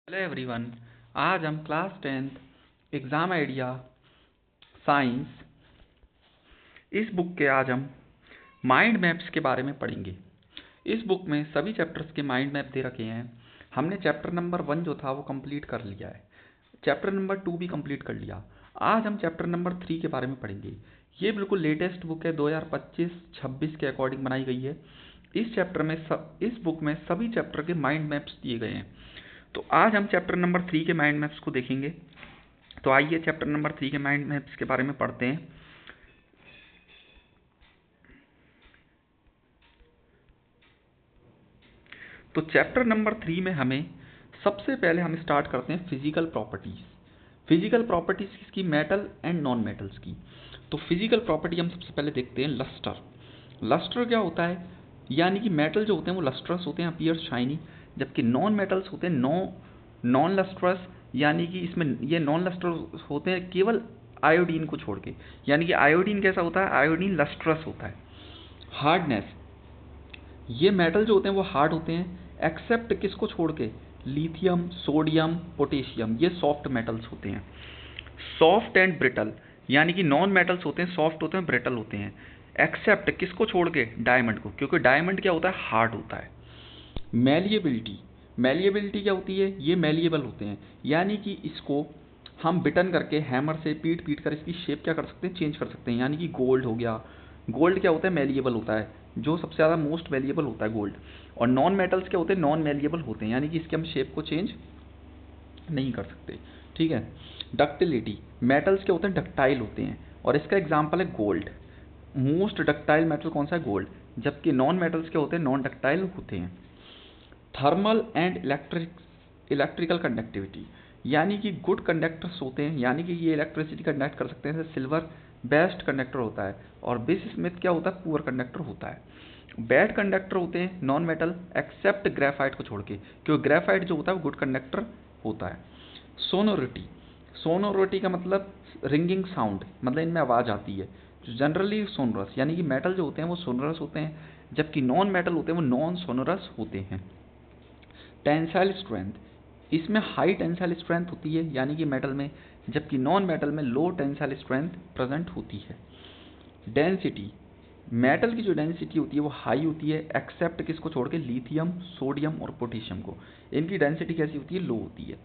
Hello everyone. आज हम class 10th exam idea science इस बुक के आज हम माइंड मैप्स के बारे में पढ़ेंगे। इस बुक में सभी चैप्टर्स के माइंड मैप दे रखे हैं। हमने चैप्टर नंबर 1 जो था वो कंप्लीट कर लिया है, चैप्टर नंबर 2 भी कंप्लीट कर लिया। आज हम चैप्टर नंबर 3 के बारे में पढ़ेंगे। ये बिल्कुल लेटेस्ट बुक है, 2025-26 के अकॉर्डिंग बनाई गई है। इस बुक में सभी चैप्टर के माइंड मैप्स दिए गए हैं। तो आज हम चैप्टर नंबर 3 के माइंड मैप्स को देखेंगे। तो आइए चैप्टर नंबर 3 के माइंड मैप्स के बारे में पढ़ते हैं। तो चैप्टर नंबर 3 में हमें सबसे पहले हम स्टार्ट करते हैं फिजिकल प्रॉपर्टीज। फिजिकल प्रॉपर्टीज किसकी? मेटल एंड नॉन मेटल्स की। तो फिजिकल प्रॉपर्टी हम सबसे पहले देखते हैं लस्टर। लस्टर क्या होता है? यानी कि मेटल जो होते हैं वो लस्ट्रस होते हैं, अपीयर शाइनी, जबकि नॉन मेटल्स होते हैं नॉन लस्ट्रस, यानी कि इसमें ये नॉन लस्ट्रस होते हैं केवल आयोडीन को छोड़ के। यानी कि आयोडीन कैसा होता है? आयोडीन लस्ट्रस होता है। हार्डनेस, ये मेटल जो होते हैं वो हार्ड होते हैं, एक्सेप्ट किसको छोड़ के? लिथियम, सोडियम, पोटेशियम, ये सॉफ्ट मेटल्स होते हैं। सॉफ्ट एंड ब्रिटल, यानी कि नॉन मेटल्स होते हैं, सॉफ्ट होते हैं, ब्रिटल होते हैं, एक्सेप्ट किसको छोड़ के? डायमंड को, क्योंकि डायमंड क्या होता है? हार्ड होता है। मैलिएबिलिटी, मैलिएबिलिटी क्या होती है? ये मैलिएबल होते हैं, यानी कि इसको हम बिटन करके हैमर से पीट पीट कर इसकी शेप क्या कर सकते हैं? चेंज कर सकते हैं। यानी कि गोल्ड हो गया, गोल्ड क्या होता है? मैलिएबल होता है, जो सबसे ज़्यादा मोस्ट मैलिएबल होता है गोल्ड। और नॉन मेटल्स क्या होते हैं? नॉन मैलिएबल होते हैं, यानी कि इसके हम शेप को चेंज नहीं कर सकते। ठीक है। डक्टिलिटी, मेटल्स क्या होते हैं? डक्टाइल होते हैं, और इसका एग्जाम्पल है गोल्ड। मोस्ट डक्टाइल मेटल कौन सा है? गोल्ड। जबकि नॉन मेटल्स क्या होते हैं? नॉन डक्टाइल होते हैं। थर्मल एंड इलेक्ट्रिकल कंडक्टिविटी, यानी कि गुड कंडक्टर्स होते हैं, यानी कि ये इलेक्ट्रिसिटी कंडक्ट कर सकते हैं, जैसे सिल्वर बेस्ट कंडक्टर होता है, और बिस्मथ क्या होता है? पुअर कंडक्टर होता है। बैड कंडक्टर होते हैं नॉन मेटल, एक्सेप्ट ग्रेफाइट को छोड़ के, क्योंकि ग्रेफाइट जो होता है वो गुड कंडक्टर होता है। सोनोरिटी, सोनोरिटी का मतलब रिंगिंग साउंड, मतलब इनमें आवाज़ आती है, जो जनरली सोनरस, यानी कि मेटल जो होते हैं वो सोनरस होते हैं, जबकि नॉन मेटल होते हैं वो नॉन सोनरस होते हैं। टेंसाइल स्ट्रेंथ, इसमें हाई टेंसाइल स्ट्रेंथ होती है, यानी कि मेटल में, जबकि नॉन मेटल में लो टेंसाइल स्ट्रेंथ प्रेजेंट होती है। डेंसिटी, मेटल की जो डेंसिटी होती है वो हाई होती है, एक्सेप्ट किसको छोड़ के? लिथियम, सोडियम और पोटेशियम को। इनकी डेंसिटी कैसी होती है? लो होती है।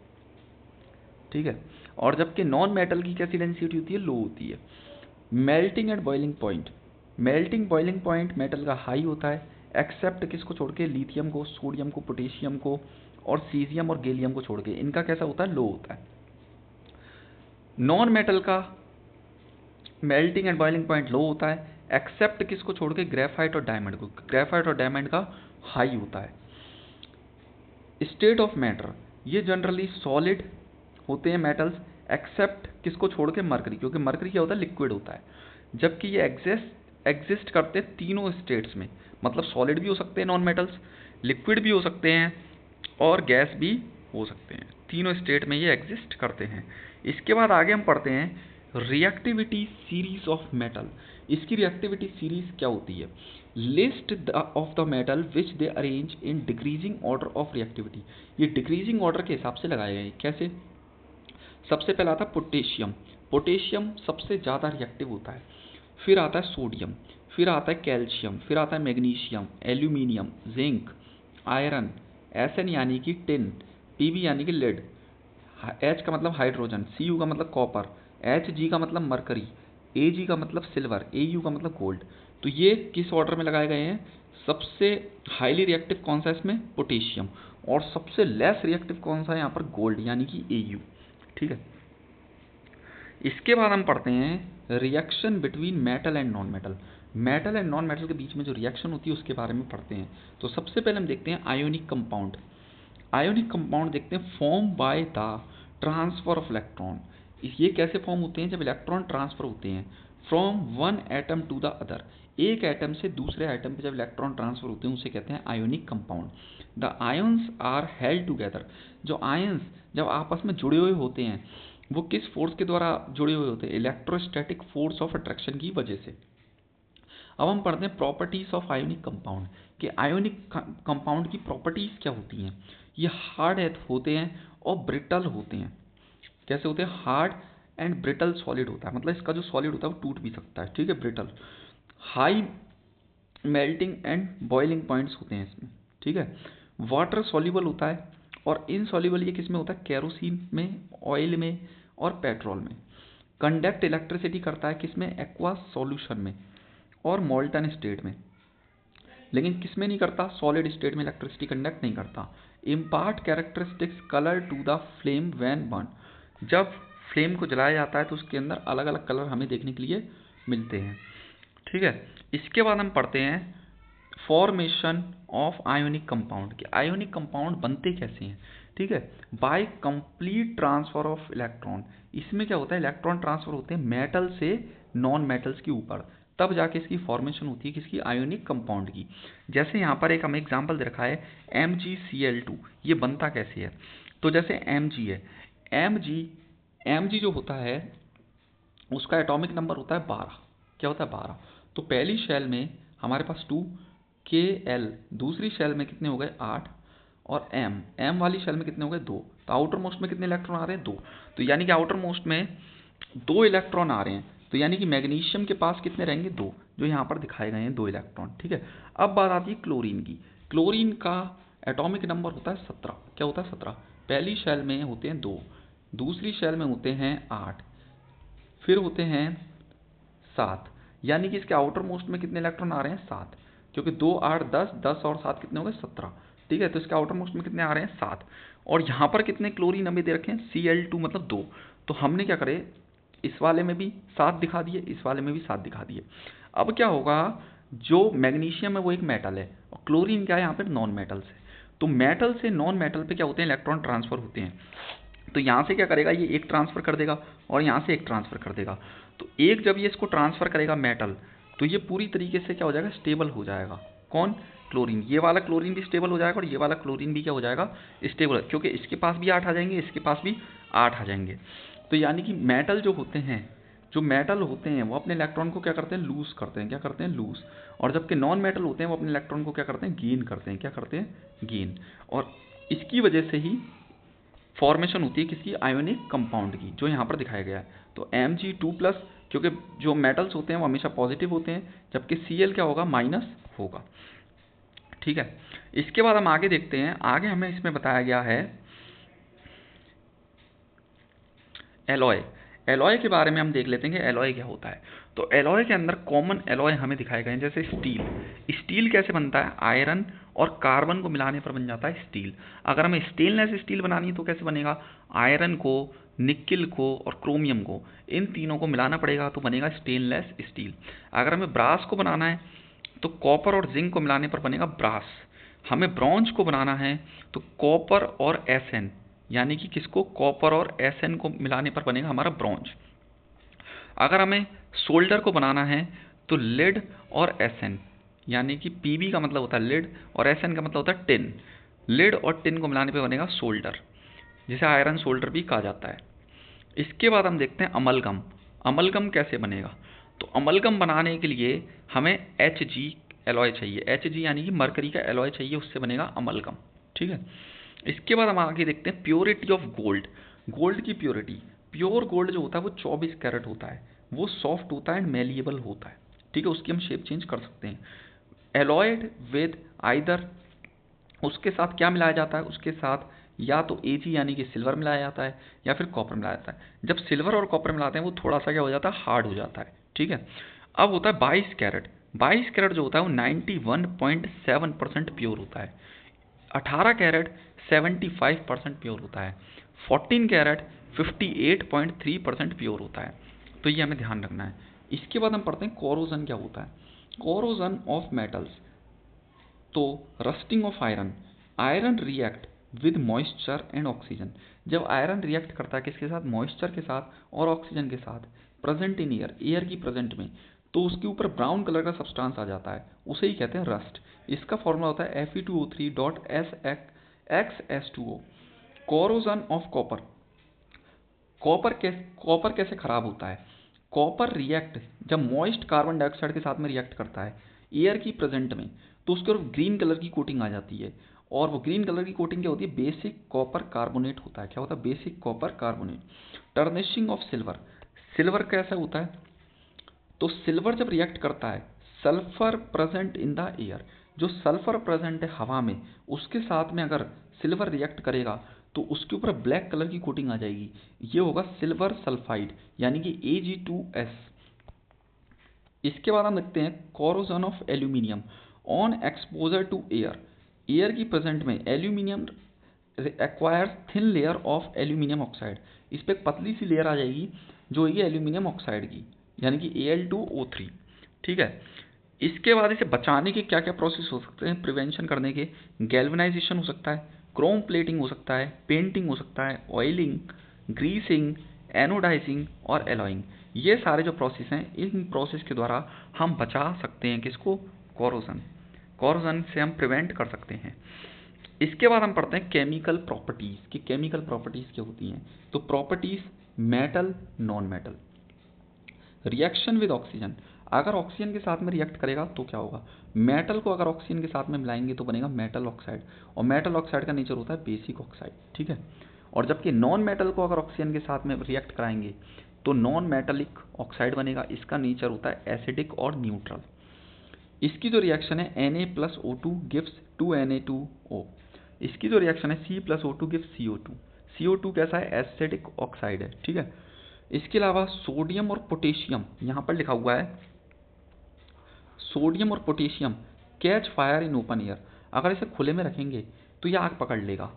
ठीक है। और जबकि नॉन मेटल की कैसी डेंसिटी होती है? लो होती है। Melting and boiling point, melting boiling point metal का हाई होता है, एक्सेप्ट किसको छोड़ के? लिथियम को, सोडियम को, पोटेशियम को और सीजियम और गैलियम को छोड़ के। इनका कैसा होता है? लो होता है। नॉन मेटल का मेल्टिंग एंड बॉइलिंग पॉइंट लो होता है, एक्सेप्ट किसको छोड़ के? ग्रेफाइट और डायमंड को। ग्रेफाइट और डायमंड का हाई होता है। स्टेट ऑफ मैटर, ये जनरली सॉलिड होते हैं मेटल्स, एक्सेप्ट किसको छोड़ के? मरकरी, क्योंकि मरकरी क्या होता है? लिक्विड होता है। जबकि ये एग्जिस्ट करते हैं तीनों स्टेट्स में, मतलब सॉलिड भी हो सकते हैं नॉन मेटल्स, लिक्विड भी हो सकते हैं और गैस भी हो सकते हैं। तीनों स्टेट में ये एग्जिस्ट करते हैं। इसके बाद आगे हम पढ़ते हैं रिएक्टिविटी सीरीज ऑफ मेटल। इसकी रिएक्टिविटी सीरीज क्या होती है? List of the metal which they arrange in decreasing order of reactivity. ये डिक्रीजिंग ऑर्डर के हिसाब से लगाए गए। कैसे? सबसे पहला आता है पोटेशियम, पोटेशियम सबसे ज़्यादा रिएक्टिव होता है। फिर आता है सोडियम, फिर आता है कैल्शियम, फिर आता है magnesium, aluminium, zinc, iron, S N यानी कि टिन, पीबी यानी कि लेड, एच का मतलब हाइड्रोजन, सी यू का मतलब कॉपर, एच जी का मतलब मरकरी, ए जी का मतलब सिल्वर, ए यू का मतलब गोल्ड। तो ये किस ऑर्डर में लगाए गए हैं? सबसे हाईली रिएक्टिव कौन सा है इसमें? पोटेशियम। और सबसे लेस रिएक्टिव कौन सा है यहाँ पर? गोल्ड, यानी कि ए यू। ठीक है। इसके बाद हम पढ़ते हैं reaction between metal and non metal. Metal and non metal के बीच में जो रिएक्शन होती है उसके बारे में पढ़ते हैं। तो सबसे पहले हम देखते हैं आयोनिक कंपाउंड। आयोनिक कंपाउंड देखते हैं form by the transfer of electron. ये कैसे फॉर्म होते हैं? जब इलेक्ट्रॉन ट्रांसफर होते हैं from one atom to the other, एक एटम से दूसरे एटम पे जब इलेक्ट्रॉन ट्रांसफर होते हैं उसे कहते हैं ionic compound. The ions are held together, जो आयंस जब आपस में जुड़े हुए होते हैं वो किस फोर्स के द्वारा जुड़े हुए होते हैं? इलेक्ट्रोस्टैटिक फोर्स ऑफ अट्रैक्शन की वजह से। अब हम पढ़ते हैं प्रॉपर्टीज ऑफ आयोनिक कंपाउंड, कि आयोनिक कंपाउंड की प्रॉपर्टीज क्या होती हैं। ये हार्ड होते हैं और ब्रिटल होते हैं। कैसे होते हैं? हार्ड एंड ब्रिटल सॉलिड होता है, मतलब इसका जो सॉलिड होता है वो टूट भी सकता है, ठीक है, brittle. High melting and boiling points होते हैं इसमें, ठीक है। वाटर सॉल्युबल होता है, और इनसॉल्युबल ये किस में होता है? केरोसिन में, ऑयल में और पेट्रोल में। कंडक्ट इलेक्ट्रिसिटी करता है किस में? एक्वा सॉल्यूशन में और मोल्टन स्टेट में। लेकिन किस में नहीं करता? सॉलिड स्टेट में इलेक्ट्रिसिटी कंडक्ट नहीं करता। Impart characteristics colour to the flame when burn. जब फ्लेम को जलाया जाता है तो उसके अंदर अलग अलग कलर हमें देखने के लिए मिलते हैं, ठीक है। इसके बाद हम पढ़ते हैं फॉर्मेशन ऑफ आयोनिक कंपाउंड, कि आयोनिक कंपाउंड बनते कैसे हैं, ठीक है। By complete transfer of electron. इसमें क्या होता है? इलेक्ट्रॉन ट्रांसफर होते हैं मेटल से नॉन मेटल्स के ऊपर, तब जाके इसकी फॉर्मेशन होती है किसकी? आयोनिक कंपाउंड की। जैसे यहाँ पर एक हमें एग्जांपल दे रखा है MgCl2, ये बनता कैसे है? तो जैसे Mg है, Mg जो होता है उसका एटॉमिक नंबर होता है 12। क्या होता है? 12। तो पहली शेल में हमारे पास 2 Kl, दूसरी शेल में कितने हो गए? 8, और M वाली शेल में कितने हो गए? 2। तो आउटर मोस्ट में कितने इलेक्ट्रॉन आ रहे हैं? 2। तो यानी कि आउटर मोस्ट में 2 इलेक्ट्रॉन आ रहे हैं, तो यानी कि मैग्नीशियम के पास कितने रहेंगे? 2, जो यहाँ पर दिखाए गए हैं 2 इलेक्ट्रॉन, ठीक है। अब बात आती है क्लोरीन की। क्लोरीन का एटॉमिक नंबर होता है 17। क्या होता है? 17। पहली शेल में होते हैं 2, दूसरी शेल में होते हैं 8, फिर होते हैं 7, यानी कि इसके आउटर मोस्ट में कितने इलेक्ट्रॉन आ रहे हैं? 7, क्योंकि 2 8 10, 10 और 7 कितने हो गए? 17, ठीक है। तो इसके आउटर मोस्ट में कितने आ रहे हैं? 7। और यहाँ पर कितने क्लोरीन हमें दे रखे हैं? Cl2 मतलब 2। तो हमने क्या करे, इस वाले में भी 7 दिखा दिए, इस वाले में भी 7 दिखा दिए। अब क्या होगा, जो मैग्नीशियम है वो एक मेटल है, और क्लोरीन क्या है? यहाँ पर नॉन मेटल्स है। तो मेटल से नॉन मेटल पे क्या होते हैं? इलेक्ट्रॉन ट्रांसफर होते हैं। तो यहाँ से क्या करेगा, ये एक ट्रांसफ़र कर देगा और यहाँ से एक ट्रांसफ़र कर देगा। तो एक जब ये इसको ट्रांसफ़र करेगा मेटल, तो ये पूरी तरीके से क्या हो जाएगा? स्टेबल हो जाएगा। कौन? क्लोरीन। ये वाला क्लोरीन भी स्टेबल हो जाएगा और ये वाला क्लोरीन भी क्या हो जाएगा? स्टेबल, क्योंकि इसके पास भी 8 आ जाएंगे, इसके पास भी 8 आ जाएंगे। तो यानी कि मेटल जो होते हैं, वो अपने इलेक्ट्रॉन को क्या करते हैं? लूज़ करते हैं। क्या करते हैं? लूज़। और जबकि नॉन मेटल होते हैं वो अपने इलेक्ट्रॉन को क्या करते हैं? गेन करते हैं। क्या करते हैं? गेन। और इसकी वजह से ही फॉर्मेशन होती है किसकी? आयोनिक कंपाउंड की, जो यहाँ पर दिखाया गया है। तो Mg2+, क्योंकि जो मेटल्स होते हैं वो हमेशा पॉजिटिव होते हैं, जबकि Cl क्या होगा? माइनस होगा, ठीक है। इसके बाद हम आगे देखते हैं। आगे हमें इसमें बताया गया है एलॉय। एलॉय के बारे में हम देख लेते हैं कि एलॉय क्या होता है। तो एलॉय के अंदर कॉमन एलॉय हमें दिखाए गए हैं, जैसे स्टील। स्टील कैसे बनता है? आयरन और कार्बन को मिलाने पर बन जाता है स्टील। अगर हमें स्टेनलेस स्टील बनानी है तो कैसे बनेगा? आयरन को, निकिल को और क्रोमियम को, इन तीनों को मिलाना पड़ेगा तो बनेगा स्टेनलेस स्टील। अगर हमें ब्रास को बनाना है तो कॉपर और जिंक को मिलाने पर बनेगा ब्रास। हमें ब्रॉन्ज को बनाना है तो कॉपर और एसएन, यानी कि किसको? कॉपर और एसएन को मिलाने पर बनेगा हमारा ब्रॉन्ज। अगर हमें सोल्डर को बनाना है तो लेड और एसएन, यानी कि पीबी का मतलब होता है लेड और एसएन का मतलब होता है टिन। लेड और टिन को मिलाने पर बनेगा सोल्डर, जिसे आयरन सोल्डर भी कहा जाता है। इसके बाद हम देखते हैं अमलगम। अमलगम कैसे बनेगा? तो अमलगम बनाने के लिए हमें Hg एलॉय चाहिए। Hg यानी कि मरकरी का एलॉय चाहिए, उससे बनेगा अमलगम, ठीक है। इसके बाद हम आगे देखते हैं प्योरिटी ऑफ गोल्ड। गोल्ड की प्योरिटी। प्योर गोल्ड जो होता है वो 24 कैरेट होता है, वो सॉफ्ट होता है एंड मेलिएबल होता है, ठीक है। उसकी हम शेप चेंज कर सकते हैं। एलॉयड विद आइदर, उसके साथ क्या मिलाया जाता है? उसके साथ या तो Ag यानी कि सिल्वर मिलाया जाता है या फिर कॉपर मिलाया जाता है। जब सिल्वर और कॉपर मिलाते हैं वो थोड़ा सा क्या हो जाता है? हार्ड हो जाता है, ठीक है। अब होता है 22 कैरेट। 22 कैरेट जो होता है वो 91.7% प्योर होता है। 18 कैरेट 75% प्योर होता है। 14 कैरेट 58.3% प्योर होता है। तो ये हमें ध्यान रखना है। इसके बाद हम पढ़ते हैं कोरोजन क्या होता है। Corrosion of metals. तो rusting of iron. Iron react with moisture and oxygen. जब आयरन रिएक्ट करता है किसके साथ? मॉइस्चर के साथ और ऑक्सीजन के साथ, प्रेजेंट इन एयर, एयर की प्रेजेंट में, तो उसके ऊपर ब्राउन कलर का सब्सटेंस आ जाता है, उसे ही कहते हैं रस्ट। इसका फॉर्मूला होता है Fe2O3.SXS2O। Corrosion of copper. Copper कैसे खराब होता है? कॉपर रिएक्ट जब मॉइस्ट कार्बन डाइऑक्साइड के साथ में रिएक्ट करता है एयर की प्रेजेंट में, तो उसके ऊपर ग्रीन कलर की कोटिंग आ जाती है और वो ग्रीन कलर की कोटिंग क्या होती है, बेसिक कॉपर कार्बोनेट होता है। क्या होता है, basic copper carbonate. Tarnishing of silver, silver कैसा होता है, तो सिल्वर जब रिएक्ट करता है, sulphur present in the air, जो सल्फर प्रेजेंट है हवा में, उसके साथ में अगर सिल्वर रिएक्ट करेगा तो उसके ऊपर ब्लैक कलर की कोटिंग आ जाएगी, ये होगा सिल्वर सल्फाइड यानी कि Ag2S। इसके बाद हम देखते हैं corrosion of aluminium on exposure to air, air की प्रेजेंट में aluminium acquires thin layer of aluminium oxide, इस पर एक पतली सी लेयर आ जाएगी जो है एल्यूमिनियम ऑक्साइड की, यानी कि Al2O3। ठीक है, इसके बाद इसे बचाने के क्या क्या प्रोसेस हो सकते हैं, प्रिवेंशन करने के, गैल्वेनाइजेशन हो सकता है, क्रोम प्लेटिंग हो सकता है, पेंटिंग हो सकता है, ऑयलिंग, ग्रीसिंग, एनोडाइजिंग और एलॉइंग। ये सारे जो प्रोसेस हैं, इन प्रोसेस के द्वारा हम बचा सकते हैं किसको, कोरोजन, कोरोजन से हम प्रिवेंट कर सकते हैं। इसके बाद हम पढ़ते हैं केमिकल प्रॉपर्टीज कि केमिकल प्रॉपर्टीज क्या होती हैं। तो properties, metal, non metal, reaction with oxygen, अगर ऑक्सीजन के साथ में रिएक्ट करेगा तो क्या होगा, मेटल को अगर ऑक्सीजन के साथ में मिलाएंगे तो बनेगा मेटल ऑक्साइड, और मेटल ऑक्साइड का नेचर होता है बेसिक ऑक्साइड। ठीक है, और जबकि नॉन मेटल को अगर ऑक्सीजन के साथ में रिएक्ट कराएंगे तो नॉन मेटलिक ऑक्साइड बनेगा, इसका नेचर होता है एसिडिक और न्यूट्रल। इसकी जो रिएक्शन है Na+O2 गिव्स 2Na2O, इसकी जो रिएक्शन है C+O2 गिव्स CO2, CO2 कैसा है, एसिडिक ऑक्साइड है। ठीक है, इसके अलावा सोडियम और पोटेशियम, यहाँ पर लिखा हुआ है सोडियम और potassium catch fire in open air, अगर इसे खुले में रखेंगे तो यह आग पकड़ लेगा।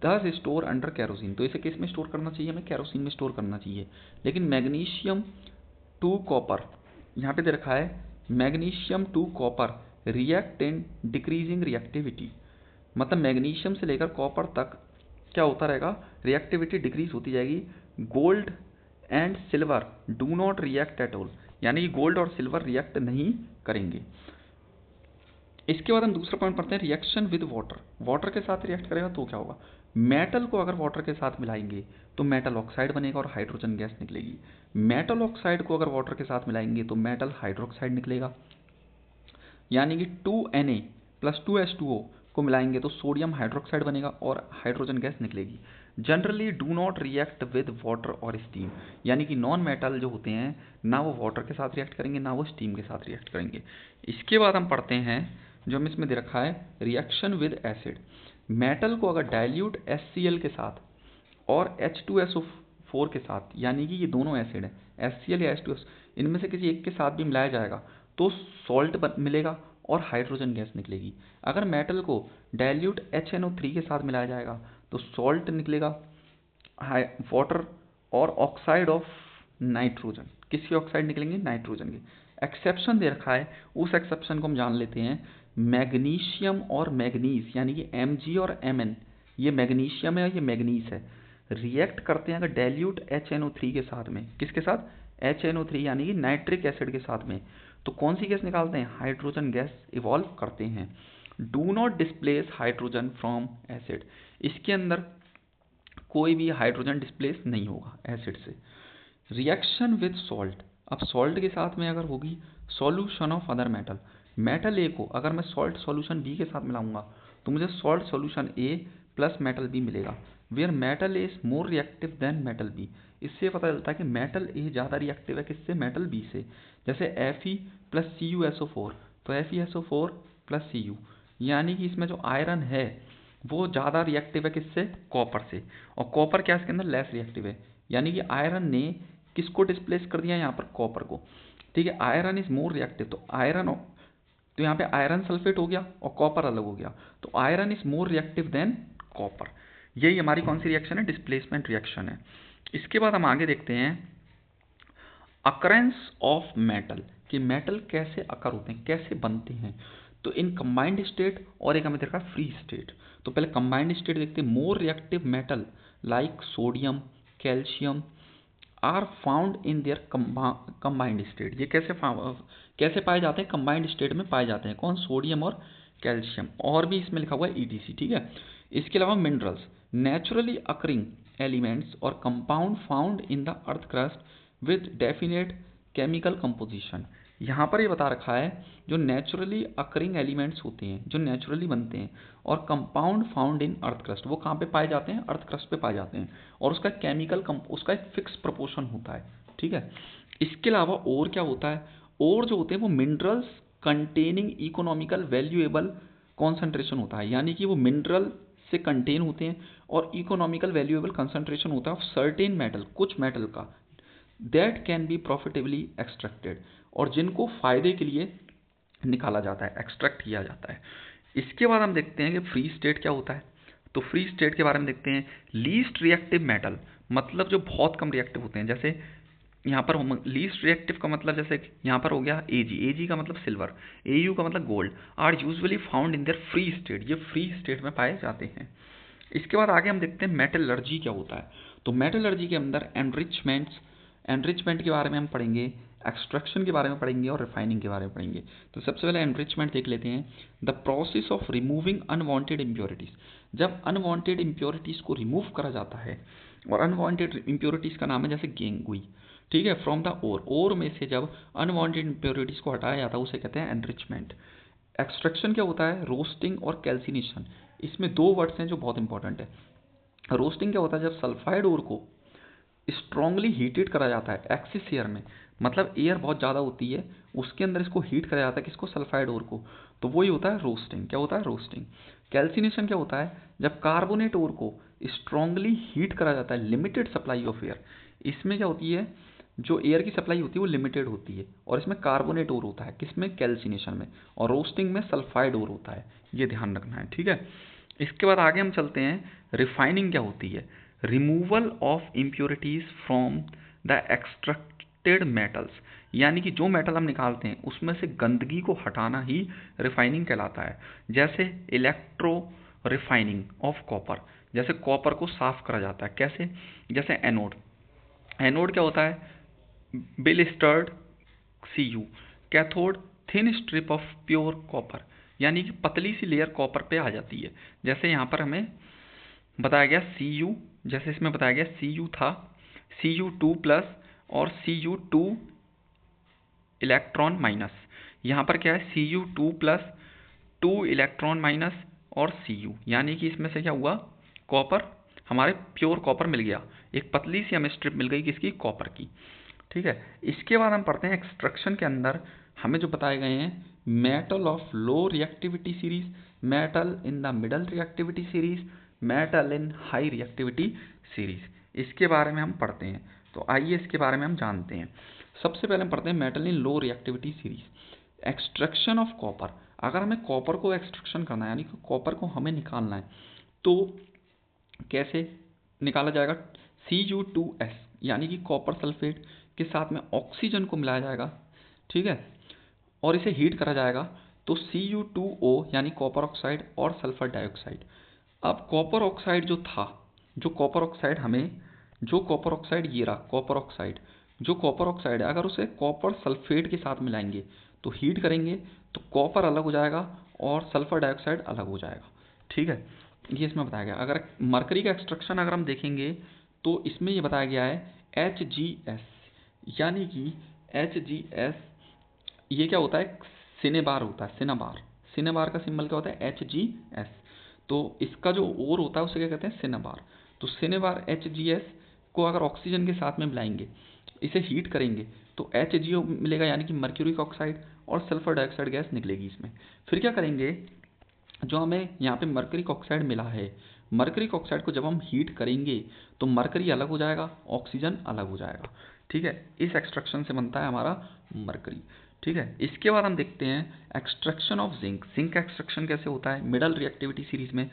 दस स्टोर अंडर कैरोसिन, तो इसे किस में स्टोर करना चाहिए, हमें कैरोसिन में स्टोर करना चाहिए। लेकिन मैग्नीशियम टू कॉपर, यहाँ पे दे रखा है magnesium to copper react in decreasing reactivity, मतलब मैग्नीशियम से लेकर कॉपर तक क्या होता रहेगा, रिएक्टिविटी डिक्रीज होती जाएगी। Gold and silver do not react at all, यानी कि गोल्ड और सिल्वर रिएक्ट नहीं करेंगे। इसके बाद हम दूसरा पॉइंट पढ़ते हैं रिएक्शन विद वाटर, वाटर के साथ रिएक्ट करेगा तो क्या होगा, मेटल को अगर वाटर के साथ मिलाएंगे तो मेटल ऑक्साइड बनेगा और हाइड्रोजन गैस निकलेगी। मेटल ऑक्साइड को अगर वाटर के साथ मिलाएंगे तो मेटल हाइड्रोक्साइड निकलेगा, यानी कि 2Na+2H2O को मिलाएंगे तो सोडियम हाइड्रोक्साइड बनेगा और हाइड्रोजन गैस निकलेगी। Generally do not react with water और स्टीम, यानी कि नॉन मेटल जो होते हैं ना वो वाटर के साथ रिएक्ट करेंगे ना वो स्टीम के साथ रिएक्ट करेंगे। इसके बाद हम पढ़ते हैं जो हम इसमें दे रखा है रिएक्शन विद एसिड, मेटल को अगर डाइल्यूट HCl के साथ और H2SO4 के साथ, यानी कि ये दोनों एसिड हैं HCl या H2S, इनमें से किसी एक के साथ भी मिलाया जाएगा तो सॉल्ट मिलेगा और हाइड्रोजन गैस निकलेगी। अगर मेटल को डाइल्यूट HNO3 के साथ मिलाया जाएगा तो सॉल्ट निकलेगा, वाटर और ऑक्साइड ऑफ नाइट्रोजन, किसके ऑक्साइड निकलेंगे, नाइट्रोजन के। एक्सेप्शन दे रखा है, उस एक्सेप्शन को हम जान लेते हैं, मैग्नीशियम और मैग्नीज, यानी कि Mg और Mn, ये मैग्नीशियम है और ये मैग्नीज है, रिएक्ट करते हैं अगर डाइल्यूट HNO3 के साथ में, किसके साथ, HNO3 यानी कि नाइट्रिक एसिड के साथ में, तो कौन सी गैस निकालते हैं, हाइड्रोजन गैस इवॉल्व करते हैं। Do not displace hydrogen from acid, इसके अंदर कोई भी हाइड्रोजन डिस्प्लेस नहीं होगा एसिड से। रिएक्शन विद सॉल्ट, अब सॉल्ट के साथ में अगर होगी solution of other metal, metal A को अगर मैं सॉल्ट सॉल्यूशन बी के साथ मिलाऊंगा तो मुझे salt solution A plus metal B मिलेगा, where metal A is more reactive than metal B. इससे पता चलता है कि मेटल ए ज़्यादा रिएक्टिव है किससे, मेटल बी से। जैसे Fe+CuSO4, तो FeSO4 + Cu, यानी कि इसमें जो आयरन है वो ज़्यादा रिएक्टिव है किससे, कॉपर से, और कॉपर क्या इसके अंदर लेस रिएक्टिव है, यानी कि आयरन ने किसको डिस्प्लेस कर दिया यहाँ पर, कॉपर को। ठीक है, आयरन इज मोर रिएक्टिव, तो आयरन, तो यहाँ पे आयरन सल्फेट हो गया और कॉपर अलग हो गया, तो iron is more reactive than copper. यही हमारी कौन सी रिएक्शन है, डिस्प्लेसमेंट रिएक्शन है। इसके बाद हम आगे देखते हैं अकरेंस ऑफ मेटल, कि मेटल कैसे अकर होते हैं, कैसे बनते हैं। तो इन कंबाइंड स्टेट और एक हमें देखा फ्री स्टेट। तो पहले कंबाइंड स्टेट देखते हैं, more reactive metal like sodium, calcium are found in their combined state, ये कैसे पाए जाते हैं, कंबाइंड स्टेट में पाए जाते हैं, कौन, सोडियम और कैल्शियम, और भी इसमें लिखा हुआ है ETC। ठीक है, इसके अलावा मिनरल्स, नेचुरली अकरिंग एलिमेंट्स और compound found in the earth crust with definite chemical composition, यहाँ पर ये बता रखा है जो नेचुरली अकरिंग एलिमेंट्स होते हैं, जो नेचुरली बनते हैं और compound found in earth crust, वो कहाँ पे पाए जाते हैं, अर्थ क्रस्ट पे पाए जाते हैं, और उसका केमिकल उसका एक फिक्स प्रोपोर्शन होता है, ठीक है। इसके अलावा और क्या होता है, और जो होते हैं वो minerals containing economical valuable concentration होता है, यानी कि वो मिनरल से कंटेन होते हैं और इकोनॉमिकल वैल्यूएबल कंसंट्रेशन होता है ऑफ सर्टेन मेटल, कुछ मेटल का, that can be profitably extracted, और जिनको फायदे के लिए निकाला जाता है, एक्सट्रैक्ट किया जाता है। इसके बाद हम देखते हैं कि फ्री स्टेट क्या होता है। तो फ्री स्टेट के बारे में देखते हैं, लीस्ट रिएक्टिव मेटल, मतलब जो बहुत कम रिएक्टिव होते हैं, जैसे यहाँ पर लीस्ट रिएक्टिव का मतलब जैसे यहाँ पर हो गया एजी, एजी का मतलब सिल्वर, एयू का मतलब gold, are usually found in their free state, ये फ्री स्टेट में पाए जाते हैं। इसके बाद आगे हम देखते हैं मेटलर्जी क्या होता है। तो मेटलर्जी के अंदर एनरिचमेंट के बारे में हम पढ़ेंगे, एक्सट्रैक्शन के बारे में पढ़ेंगे और रिफाइनिंग के बारे में पढ़ेंगे। तो सबसे पहले एनरिचमेंट देख लेते हैं। The process of removing unwanted impurities, जब अनवांटेड इम्प्योरिटीज़ को रिमूव करा जाता है, और अनवांटेड इम्प्योरिटीज़ का नाम है जैसे गेंगुई, ठीक है, फ्रॉम द ओर में से जब अनवांटेड इम्प्योरिटीज़ को हटाया जाता है उसे कहते हैं एनरिचमेंट। एक्सट्रैक्शन क्या होता है, रोस्टिंग और कैल्सिनेशन, इसमें दो वर्ड्स हैं जो बहुत इंपॉर्टेंट है। रोस्टिंग क्या होता है, जब सल्फाइड ओर को स्ट्रांगली हीटेड करा जाता है एक्सिस एयर में, मतलब एयर बहुत ज़्यादा होती है उसके अंदर इसको हीट करा जाता है, किसको, सल्फाइड ओर को, तो वही होता है रोस्टिंग। क्या होता है, रोस्टिंग। कैल्सिनेशन क्या होता है, जब कार्बोनेट ओर को स्ट्रांगली हीट करा जाता है, लिमिटेड सप्लाई ऑफ एयर, इसमें क्या होती है, जो एयर की सप्लाई होती है वो लिमिटेड होती है, और इसमें कार्बोनेट ओर होता है, किसमें, कैल्सिनेशन में, और रोस्टिंग में सल्फाइड ओर होता है, ये ध्यान रखना है, ठीक है। इसके बाद आगे हम चलते हैं, रिफाइनिंग क्या होती है, removal of impurities from the extracted metals, यानी कि जो मेटल हम निकालते हैं उसमें से गंदगी को हटाना ही रिफाइनिंग कहलाता है। जैसे इलेक्ट्रो रिफाइनिंग ऑफ कॉपर, जैसे कॉपर को साफ करा जाता है, कैसे, जैसे एनोड, एनोड क्या होता है, बिलिस्टर्ड Cu, cathode thin strip of pure copper, यानी कि पतली सी लेयर कॉपर पे आ जाती है। जैसे यहाँ पर हमें बताया गया Cu, जैसे इसमें बताया गया Cu था Cu2+ और Cu2 इलेक्ट्रॉन माइनस, यहाँ पर क्या है Cu2+, 2 इलेक्ट्रॉन माइनस और Cu, यानी कि इसमें से क्या हुआ, कॉपर, हमारे प्योर कॉपर मिल गया, एक पतली सी हमें स्ट्रिप मिल गई किसकी, कॉपर की, ठीक है। इसके बाद हम पढ़ते हैं एक्सट्रैक्शन के अंदर हमें जो बताए गए हैं, metal of low reactivity series, metal in the middle reactivity series, metal in high reactivity series, इसके बारे में हम पढ़ते हैं। तो आइए इसके बारे में हम जानते हैं। सबसे पहले हम पढ़ते हैं metal in low reactivity series. Extraction of copper, अगर हमें कॉपर को एक्सट्रैक्शन करना है, यानी कि कॉपर को हमें निकालना है, तो कैसे निकाला जाएगा, Cu2S, यानी कि कॉपर सल्फेट के साथ में ऑक्सीजन को मिलाया जाएगा, ठीक है, और इसे हीट करा जाएगा, तो Cu2O यानी कॉपर ऑक्साइड और सल्फर डाइऑक्साइड। अब कॉपर ऑक्साइड जो था, जो कॉपर ऑक्साइड हमें, जो कॉपर ऑक्साइड ये रहा कॉपर ऑक्साइड, जो कॉपर ऑक्साइड है अगर उसे कॉपर सल्फेट के साथ मिलाएंगे तो हीट करेंगे तो कॉपर अलग हो जाएगा और सल्फर डाइऑक्साइड अलग हो जाएगा, ठीक है, ये इसमें बताया गया। अगर मरकरी का एक्सट्रैक्शन अगर हम देखेंगे तो इसमें ये बताया गया है HgS, यानी कि HgS ये क्या होता है, सिनेबार होता है, सिनेबार, सिनेबार का सिंबल क्या होता है, HgS, तो इसका जो ओर होता है उसे क्या कहते हैं, सिनेबार। तो सिनेबार HgS को अगर ऑक्सीजन के साथ में मिलाएंगे, इसे हीट करेंगे तो HgO मिलेगा, यानी कि मर्क्यूरिक ऑक्साइड, और सल्फर डाइऑक्साइड गैस निकलेगी इसमें। फिर क्या करेंगे, जो हमें यहाँ पे मर्करिक ऑक्साइड मिला है, मर्करिक ऑक्साइड को जब हम हीट करेंगे तो मर्करी अलग हो जाएगा, ऑक्सीजन अलग हो जाएगा, ठीक है। इस एक्सट्रैक्शन से बनता है हमारा मर्करी, ठीक है। इसके बाद हम देखते हैं extraction of zinc. Zinc extraction कैसे होता है, मिडल रिएक्टिविटी सीरीज में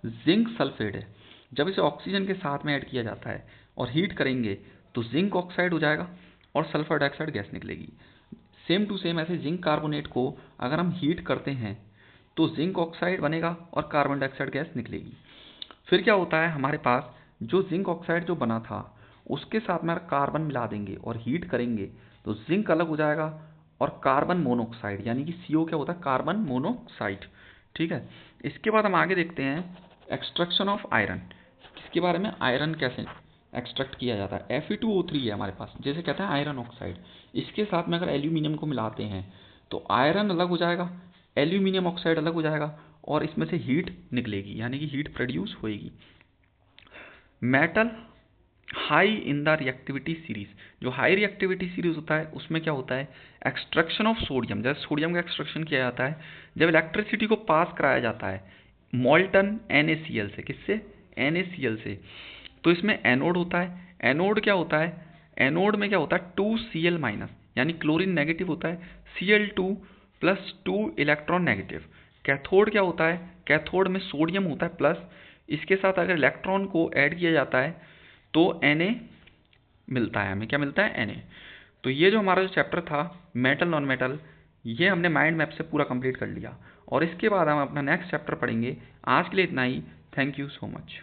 जिंक सल्फेट है, जब इसे ऑक्सीजन के साथ में ऐड किया जाता है और हीट करेंगे तो जिंक ऑक्साइड हो जाएगा और सल्फर डाइऑक्साइड गैस निकलेगी। सेम टू सेम ऐसे जिंक कार्बोनेट को अगर हम हीट करते हैं तो जिंक ऑक्साइड बनेगा और कार्बन डाइऑक्साइड गैस निकलेगी। फिर क्या होता है, हमारे पास जो जिंक ऑक्साइड जो बना था उसके साथ में कार्बन मिला देंगे और हीट करेंगे तो जिंक अलग हो जाएगा और कार्बन मोनोऑक्साइड, यानी कि CO क्या होता है, कार्बन मोनोऑक्साइड, ठीक है। इसके बाद हम आगे देखते हैं एक्सट्रैक्शन ऑफ आयरन। इसके बारे में आयरन कैसे एक्सट्रैक्ट किया जाता है। Fe2O3 है हमारे पास, जैसे कहते हैं आयरन ऑक्साइड। इसके साथ में अगर एल्यूमिनियम को मिलाते हैं तो आयरन अलग हो जाएगा, एल्यूमिनियम ऑक्साइड अलग हो जाएगा और इसमें से हीट निकलेगी, यानी कि हीट प्रोड्यूस होएगी। Metal high in the reactivity series, जो हाई रिएक्टिविटी सीरीज होता है उसमें क्या होता है, एक्सट्रैक्शन ऑफ सोडियम, जैसे सोडियम का एक्सट्रैक्शन किया जाता है जब इलेक्ट्रिसिटी को पास कराया जाता है मोल्टन NaCl से, किससे, NaCl से, तो इसमें एनोड होता है। एनोड क्या होता है, एनोड में क्या होता है 2Cl माइनस, यानी क्लोरीन नेगेटिव होता है, Cl2 plus 2 electron negative. Cathode क्या होता है, कैथोड में सोडियम होता है प्लस, इसके साथ अगर इलेक्ट्रॉन को ऐड किया जाता है तो Na मिलता है, हमें क्या मिलता है, Na। तो ये जो हमारा जो चैप्टर था मेटल नॉन मेटल, ये हमने माइंड मैप से पूरा कंप्लीट कर लिया और इसके बाद हम अपना नेक्स्ट चैप्टर पढ़ेंगे। आज के लिए इतना ही। Thank you so much.